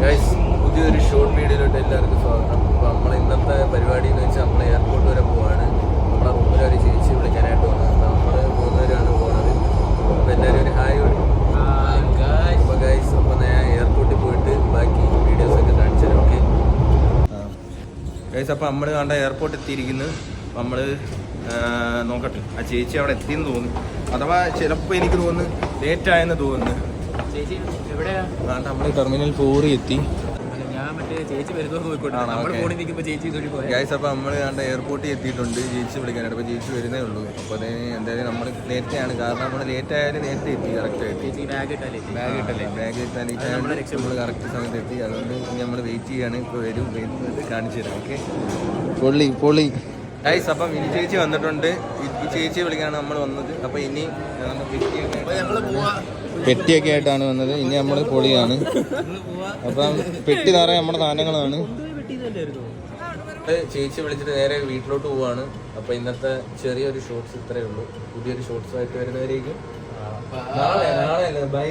Guys, പുതിയൊരു short വീഡിയോയിലോട്ട് എല്ലാവർക്കും സ്വാഗതം. അപ്പോൾ നമ്മൾ ഇന്നത്തെ പരിപാടി എന്ന് വെച്ചാൽ നമ്മൾ എയർപോർട്ട് വരെ പോവാണ്. നമ്മളെ റൂമിൽ ഒരു ചേച്ചി വിളിക്കാനായിട്ട് വന്നത്. നമ്മൾ 3 പേരാണ് പോകുന്നത്. അപ്പോൾ എല്ലാവരും ഒരു ഹായ് കൊടുക്കും. അപ്പോൾ ഗൈസ്, അപ്പോൾ ഞാൻ എയർപോർട്ടിൽ പോയിട്ട് ബാക്കി വീഡിയോസൊക്കെ കാണിച്ചു തരാം. ഓക്കെ ഗൈസ്, അപ്പോൾ നമ്മൾ കണ്ട എയർപോർട്ട് എത്തിയിരിക്കുന്നു. നമ്മൾ നോക്കട്ടെ, ആ ചേച്ചി അവിടെ എത്തിയെന്ന് തോന്നുന്നു. അഥവാ ചിലപ്പോൾ എനിക്ക് തോന്നുന്നു ലേറ്റായെന്ന് തോന്നുന്നു. നമ്മൾ ടെർമിനൽ 4 എത്തി. ഗൈസ്, അപ്പോൾ നമ്മൾ കണ്ട എയർപോർട്ടിൽ എത്തിയിട്ടുണ്ട്. ചേച്ചി വിളിക്കാനായിട്ട്. അപ്പോൾ ചേച്ചി വരുന്നേ ഉള്ളൂ. അപ്പോൾ അത് എന്തായാലും നമ്മൾ നേരത്തെയാണ്, കാരണം നമ്മൾ ലേറ്റ് ആയാലും നേരത്തെ എത്തി. കറക്റ്റായിട്ട് ബാഗ് ഇട്ടാൽ നമ്മൾ കറക്റ്റ് സമയത്ത് എത്തി. അതുകൊണ്ട് ഇനി നമ്മൾ വെയിറ്റ് ചെയ്യാണ്. ഇപ്പോൾ വരും, വരുന്നത് കാണിച്ചു തരാം. ഓക്കെ, പൊള്ളി ഗൈസ്. അപ്പം ഇനി ചേച്ചി വന്നിട്ടുണ്ട്. ഈ ചേച്ചിയെ വിളിക്കാനാണ് നമ്മൾ വന്നത്. അപ്പോൾ ഇനി പെട്ടിയൊക്കെ ആയിട്ടാണ് വന്നത്. ഇനി നമ്മൾ പൊളിയാണ്. അപ്പം പെട്ടി നിറയെ നമ്മുടെ സാധനങ്ങളാണ്. ചേച്ചി വിളിച്ചിട്ട് നേരെ വീട്ടിലോട്ട് പോവാണ്. അപ്പോൾ ഇന്നത്തെ ചെറിയൊരു ഷോർട്സ് ഇത്രയേ ഉള്ളൂ. പുതിയൊരു ഷോർട്സുമായിട്ട് വരുന്നവരേക്കും നാളെ ബൈ.